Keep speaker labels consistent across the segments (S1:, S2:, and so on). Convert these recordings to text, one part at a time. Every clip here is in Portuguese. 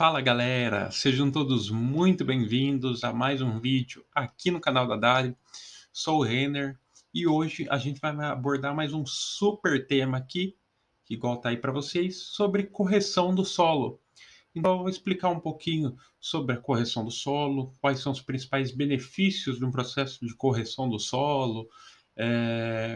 S1: Fala galera, sejam todos muito bem-vindos a mais um vídeo aqui no canal da Dari. Sou o Renner e hoje a gente vai abordar mais um super tema aqui, que igual tá aí para vocês, sobre correção do solo. Então eu vou explicar um pouquinho sobre a correção do solo, quais são os principais benefícios de um processo de correção do solo,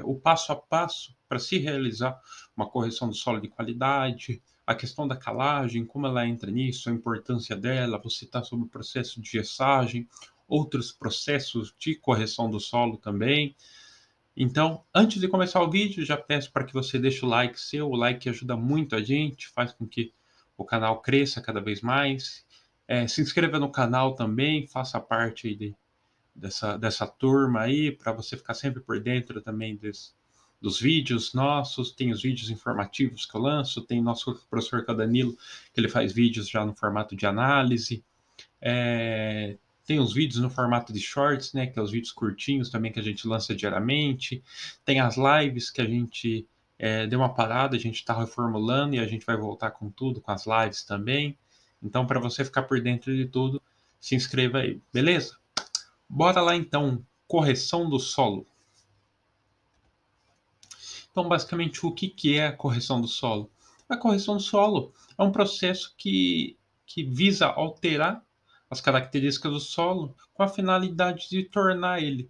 S1: o passo a passo para se realizar uma correção do solo de qualidade, a questão da calagem, como ela entra nisso, a importância dela, vou citar sobre o processo de gessagem, outros processos de correção do solo também. Então, antes de começar o vídeo, já peço para que você deixe o like seu, o like ajuda muito a gente, faz com que o canal cresça cada vez mais. Se inscreva no canal também, faça parte aí dessa turma aí, para você ficar sempre por dentro também dos vídeos nossos. Tem os vídeos informativos que eu lanço, tem nosso professor que é o Danilo, que ele faz vídeos já no formato de análise. Tem os vídeos no formato de shorts, né, que é os vídeos curtinhos também que a gente lança diariamente. Tem as lives que a gente deu uma parada, a gente está reformulando e a gente vai voltar com tudo, com as lives também. Então, para você ficar por dentro de tudo, se inscreva aí, beleza? Bora lá então, correção do solo. Então, basicamente, o que é a correção do solo? A correção do solo é um processo que visa alterar as características do solo com a finalidade de tornar ele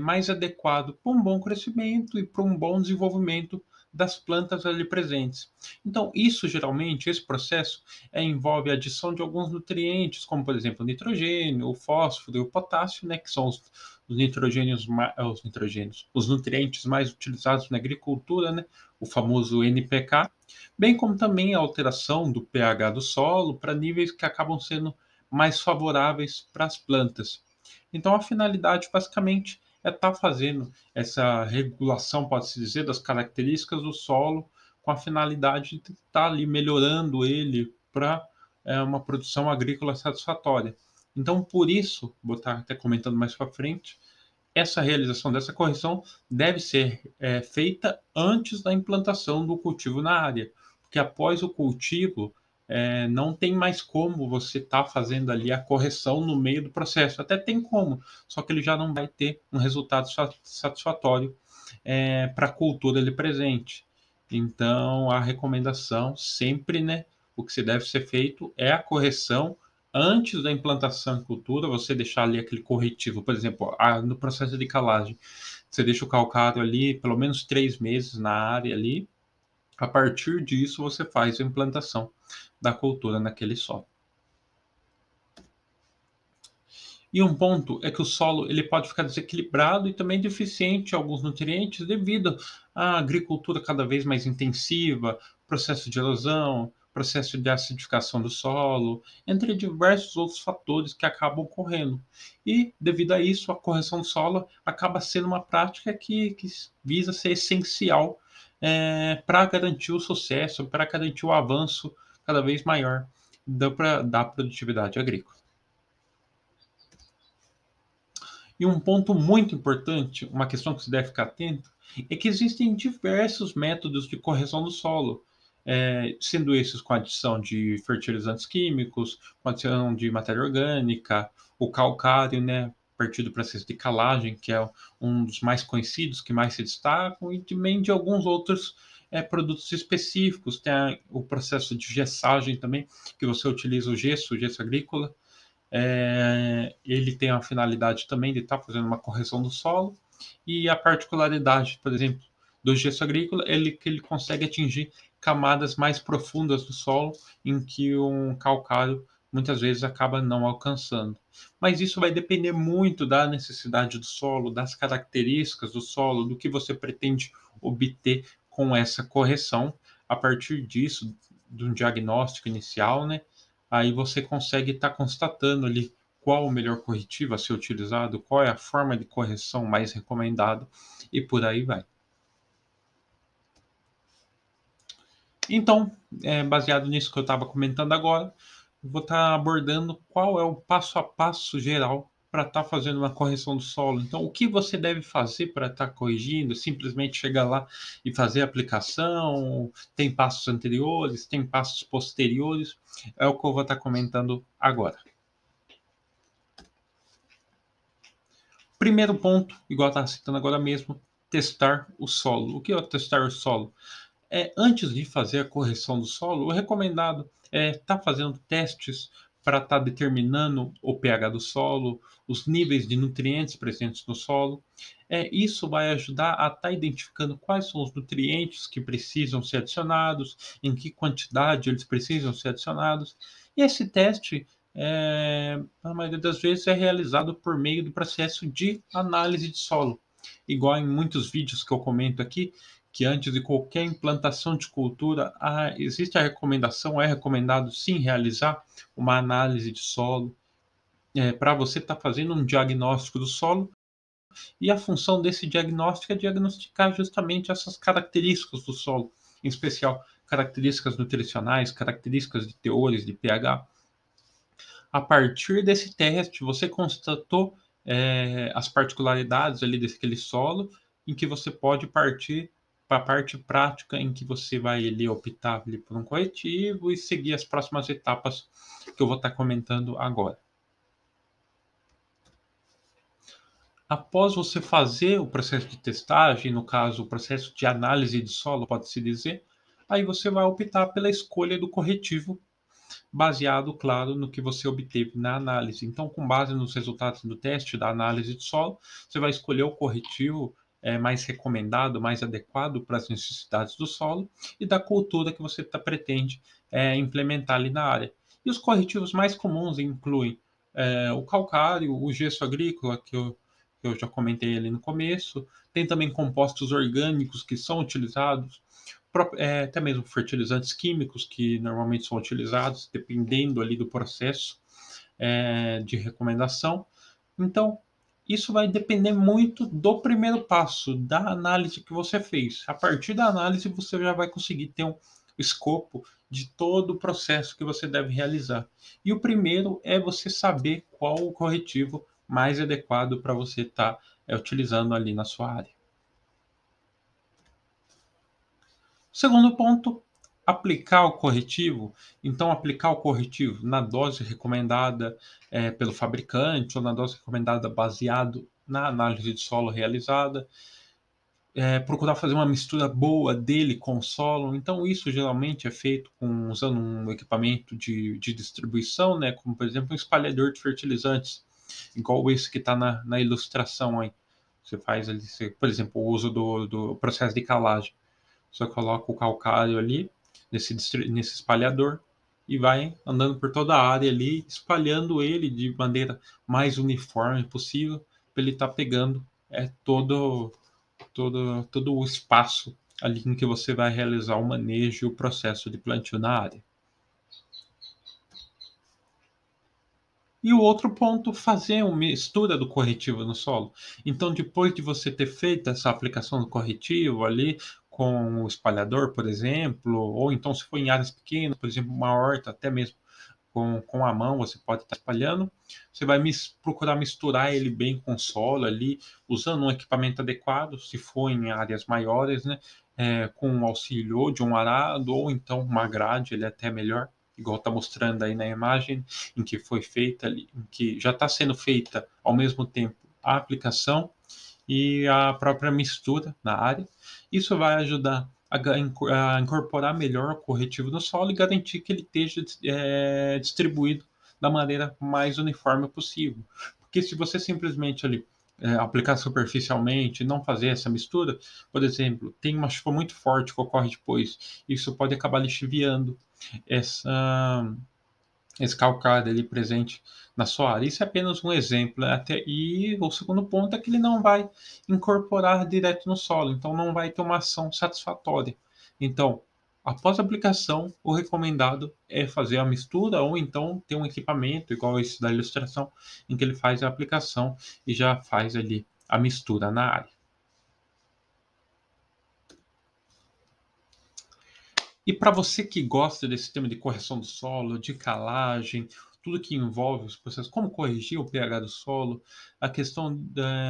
S1: mais adequado para um bom crescimento e para um bom desenvolvimento das plantas ali presentes. Então, isso geralmente, esse processo, envolve a adição de alguns nutrientes, como por exemplo o nitrogênio, o fósforo e o potássio, né, que são os nutrientes mais utilizados na agricultura, né, o famoso NPK, bem como também a alteração do pH do solo para níveis que acabam sendo mais favoráveis para as plantas. Então, a finalidade, basicamente, é estar fazendo essa regulação, pode-se dizer, das características do solo, com a finalidade de estar ali melhorando ele para uma produção agrícola satisfatória. Então, por isso, vou estar até comentando mais para frente, essa realização dessa correção deve ser feita antes da implantação do cultivo na área, porque após o cultivo, não tem mais como você estar fazendo ali a correção no meio do processo. Até tem como, só que ele já não vai ter um resultado satisfatório para a cultura ali presente. Então, a recomendação sempre, né, o que se deve ser feito é a correção antes da implantação em cultura, você deixar ali aquele corretivo, por exemplo, no processo de calagem, você deixa o calcário ali pelo menos 3 meses na área ali, a partir disso você faz a implantação da cultura naquele solo. E um ponto é que o solo ele pode ficar desequilibrado e também deficiente em alguns nutrientes devido à agricultura cada vez mais intensiva, processo de erosão, processo de acidificação do solo, entre diversos outros fatores que acabam ocorrendo. E, devido a isso, a correção do solo acaba sendo uma prática que visa ser essencial para garantir o sucesso, para garantir o avanço cada vez maior da produtividade agrícola. E um ponto muito importante, uma questão que se deve ficar atento, é que existem diversos métodos de correção do solo, sendo esses com adição de fertilizantes químicos, com adição de matéria orgânica, o calcário, né, a partir do processo de calagem, que é um dos mais conhecidos, que mais se destacam, e também de alguns outros produtos específicos. Tem o processo de gessagem também, que você utiliza o gesso agrícola, ele tem a finalidade também de estar fazendo uma correção do solo, e a particularidade, por exemplo, do gesso agrícola, que ele consegue atingir camadas mais profundas do solo, em que um calcário muitas vezes acaba não alcançando. Mas isso vai depender muito da necessidade do solo, das características do solo, do que você pretende obter com essa correção. A partir disso, de um diagnóstico inicial, né, aí você consegue estar constatando ali qual o melhor corretivo a ser utilizado, qual é a forma de correção mais recomendada e por aí vai. Então, baseado nisso que eu estava comentando agora, vou estar abordando qual é o passo a passo geral para estar fazendo uma correção do solo. Então, o que você deve fazer para estar corrigindo? Simplesmente chegar lá e fazer a aplicação? Tem passos anteriores? Tem passos posteriores? É o que eu vou estar comentando agora. Primeiro ponto, igual eu estava citando agora mesmo, testar o solo. O que é testar o solo? Antes de fazer a correção do solo, o recomendado é estar fazendo testes para estar determinando o pH do solo, os níveis de nutrientes presentes no solo. Isso vai ajudar a estar identificando quais são os nutrientes que precisam ser adicionados, em que quantidade eles precisam ser adicionados. E esse teste, na maioria das vezes, é realizado por meio do processo de análise de solo. Igual em muitos vídeos que eu comento aqui, que antes de qualquer implantação de cultura, existe a recomendação, é recomendado sim realizar uma análise de solo, para você estar fazendo um diagnóstico do solo, e a função desse diagnóstico é diagnosticar justamente essas características do solo, em especial características nutricionais, características de teores de pH. A partir desse teste, você constatou as particularidades ali daquele solo, em que você pode partir para a parte prática, em que você vai ali optar ali por um corretivo e seguir as próximas etapas que eu vou estar comentando agora. Após você fazer o processo de testagem, no caso, o processo de análise de solo, pode-se dizer, aí você vai optar pela escolha do corretivo baseado, claro, no que você obteve na análise. Então, com base nos resultados do teste da análise de solo, você vai escolher o corretivo mais recomendado, mais adequado para as necessidades do solo e da cultura que você pretende implementar ali na área. E os corretivos mais comuns incluem o calcário, o gesso agrícola, que eu já comentei ali no começo, tem também compostos orgânicos que são utilizados, até mesmo fertilizantes químicos que normalmente são utilizados, dependendo ali do processo de recomendação. Então, isso vai depender muito do primeiro passo, da análise que você fez. A partir da análise, você já vai conseguir ter um escopo de todo o processo que você deve realizar. E o primeiro é você saber qual o corretivo mais adequado para você estar utilizando ali na sua área. Segundo ponto, aplicar o corretivo. Então, aplicar o corretivo na dose recomendada pelo fabricante ou na dose recomendada baseado na análise de solo realizada. Procurar fazer uma mistura boa dele com o solo. Então, isso geralmente é feito usando um equipamento de distribuição, né? Como, por exemplo, um espalhador de fertilizantes, igual esse que está na ilustração aí. Você faz ali, por exemplo, o uso do processo de calagem. Você coloca o calcário ali nesse espalhador e vai andando por toda a área ali, espalhando ele de maneira mais uniforme possível, para ele estar pegando todo o espaço ali em que você vai realizar o manejo e o processo de plantio na área. E o outro ponto, fazer uma mistura do corretivo no solo. Então, depois de você ter feito essa aplicação do corretivo ali com o espalhador, por exemplo, ou então se for em áreas pequenas, por exemplo, uma horta, até mesmo com a mão, você pode estar espalhando. Você vai procurar misturar ele bem com o solo ali, usando um equipamento adequado, se for em áreas maiores, né? Com o auxílio de um arado ou então uma grade, ele é até melhor, igual está mostrando aí na imagem, em que foi feita ali, em que já está sendo feita ao mesmo tempo a aplicação e a própria mistura na área. Isso vai ajudar a incorporar melhor o corretivo no solo e garantir que ele esteja distribuído da maneira mais uniforme possível. Porque se você simplesmente ali aplicar superficialmente, não fazer essa mistura, por exemplo, tem uma chuva muito forte que ocorre depois, isso pode acabar lixiviando essa esse calcário ali presente na sua área. Isso é apenas um exemplo, né? E o segundo ponto é que ele não vai incorporar direto no solo, então não vai ter uma ação satisfatória. Então, após a aplicação, o recomendado é fazer a mistura ou então ter um equipamento igual esse da ilustração, em que ele faz a aplicação e já faz ali a mistura na área. E para você que gosta desse tema de correção do solo, de calagem, tudo que envolve os processos, como corrigir o pH do solo, a questão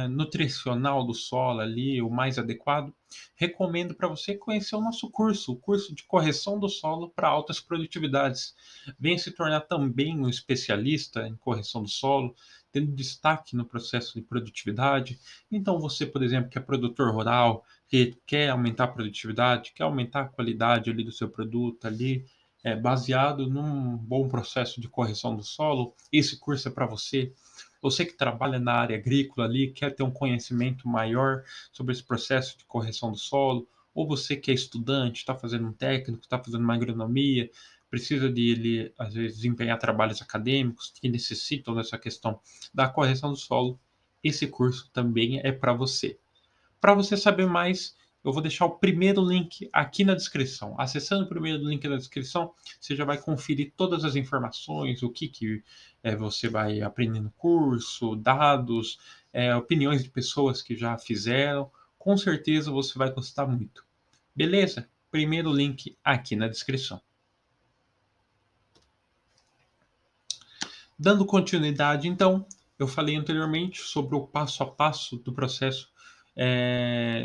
S1: nutricional do solo ali, o mais adequado, recomendo para você conhecer o nosso curso, o curso de correção do solo para altas produtividades. Venha se tornar também um especialista em correção do solo, tendo destaque no processo de produtividade. Então, você, por exemplo, que é produtor rural, que quer aumentar a produtividade, quer aumentar a qualidade ali do seu produto ali, baseado num bom processo de correção do solo, esse curso é para você. Você que trabalha na área agrícola ali, quer ter um conhecimento maior sobre esse processo de correção do solo, ou você que é estudante, está fazendo um técnico, está fazendo uma agronomia, precisa de ele, às vezes, desempenhar trabalhos acadêmicos que necessitam dessa questão da correção do solo, esse curso também é para você. Para você saber mais, eu vou deixar o primeiro link aqui na descrição. Acessando o primeiro link na descrição, você já vai conferir todas as informações, o que você vai aprender no curso, dados, opiniões de pessoas que já fizeram. Com certeza você vai gostar muito. Beleza? Primeiro link aqui na descrição. Dando continuidade, então, eu falei anteriormente sobre o passo a passo do processo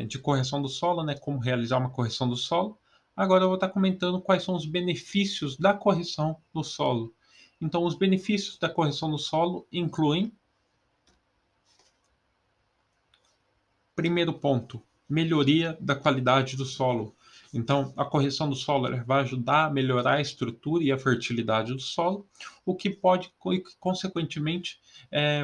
S1: de correção do solo, né? Como realizar uma correção do solo. Agora eu vou estar comentando quais são os benefícios da correção do solo. Então, os benefícios da correção do solo incluem, primeiro ponto, melhoria da qualidade do solo. Então, a correção do solo vai ajudar a melhorar a estrutura e a fertilidade do solo, o que pode, consequentemente,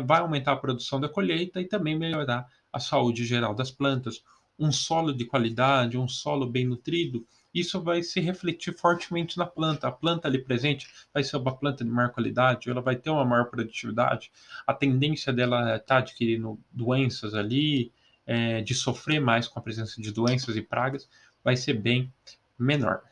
S1: vai aumentar a produção da colheita e também melhorar a saúde geral das plantas. Um solo de qualidade, um solo bem nutrido, isso vai se refletir fortemente na planta. A planta ali presente vai ser uma planta de maior qualidade, ela vai ter uma maior produtividade. A tendência dela estar adquirindo doenças ali, de sofrer mais com a presença de doenças e pragas, vai ser bem menor.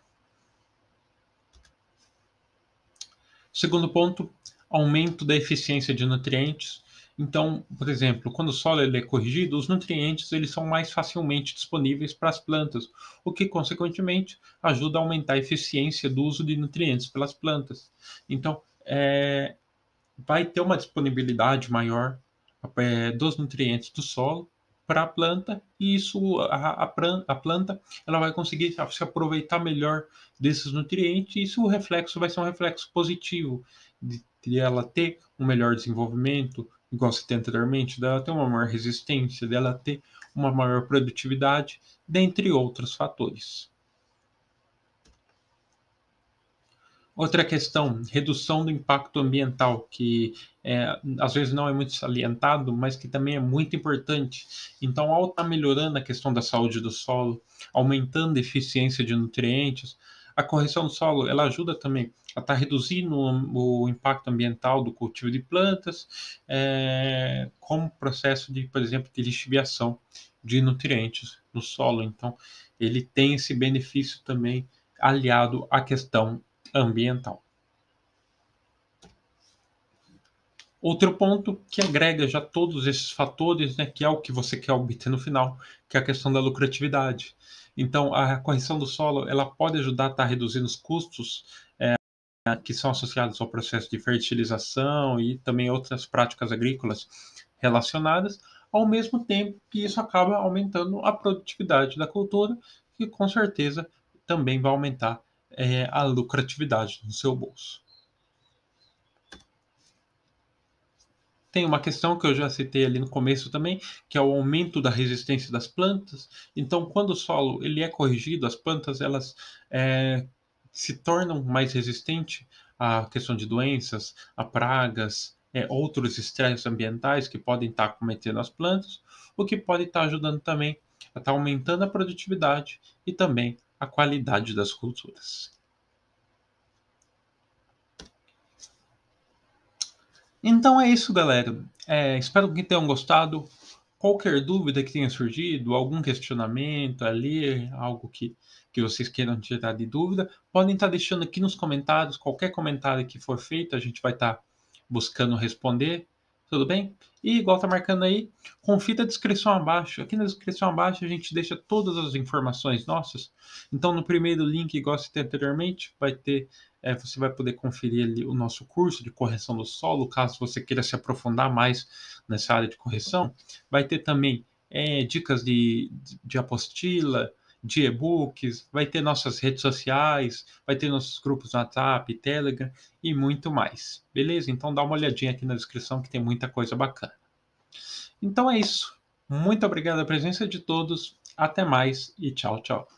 S1: Segundo ponto, aumento da eficiência de nutrientes. Então, por exemplo, quando o solo ele é corrigido, os nutrientes eles são mais facilmente disponíveis para as plantas, o que, consequentemente, ajuda a aumentar a eficiência do uso de nutrientes pelas plantas. Então, vai ter uma disponibilidade maior dos nutrientes do solo para a planta e isso a planta ela vai conseguir se aproveitar melhor desses nutrientes e isso o reflexo vai ser um reflexo positivo de ela ter um melhor desenvolvimento, igual se tem anteriormente, dela ter uma maior resistência, dela ter uma maior produtividade, dentre outros fatores. Outra questão, redução do impacto ambiental, que às vezes não é muito salientado, mas que também é muito importante. Então, ao estar melhorando a questão da saúde do solo, aumentando a eficiência de nutrientes, a correção do solo ela ajuda também a estar reduzindo o impacto ambiental do cultivo de plantas, como processo de, por exemplo, de lixiviação de nutrientes no solo. Então, ele tem esse benefício também aliado à questão ambiental. Outro ponto que agrega já todos esses fatores, né, que é o que você quer obter no final, que é a questão da lucratividade. Então, a correção do solo ela pode ajudar a estar reduzindo os custos que são associados ao processo de fertilização e também outras práticas agrícolas relacionadas, ao mesmo tempo que isso acaba aumentando a produtividade da cultura, que com certeza também vai aumentar a lucratividade no seu bolso. Tem uma questão que eu já citei ali no começo também, que é o aumento da resistência das plantas. Então, quando o solo ele é corrigido, as plantas elas se tornam mais resistentes à questão de doenças, a pragas, outros estresses ambientais que podem estar cometendo as plantas, o que pode estar ajudando também a estar aumentando a produtividade e também a qualidade das culturas. Então é isso, galera. Espero que tenham gostado. Qualquer dúvida que tenha surgido, algum questionamento ali, algo que vocês queiram tirar de dúvida, podem estar deixando aqui nos comentários. Qualquer comentário que for feito, a gente vai estar buscando responder. Tudo bem? E igual tá marcando aí, confira a descrição abaixo. Aqui na descrição abaixo a gente deixa todas as informações nossas. Então, no primeiro link, igual citei anteriormente, vai ter, você vai poder conferir ali o nosso curso de correção do solo, caso você queira se aprofundar mais nessa área de correção. Vai ter também dicas de apostila, de e-books, vai ter nossas redes sociais, vai ter nossos grupos no WhatsApp, Telegram e muito mais. Beleza? Então dá uma olhadinha aqui na descrição que tem muita coisa bacana. Então é isso. Muito obrigado pela presença de todos. Até mais e tchau, tchau.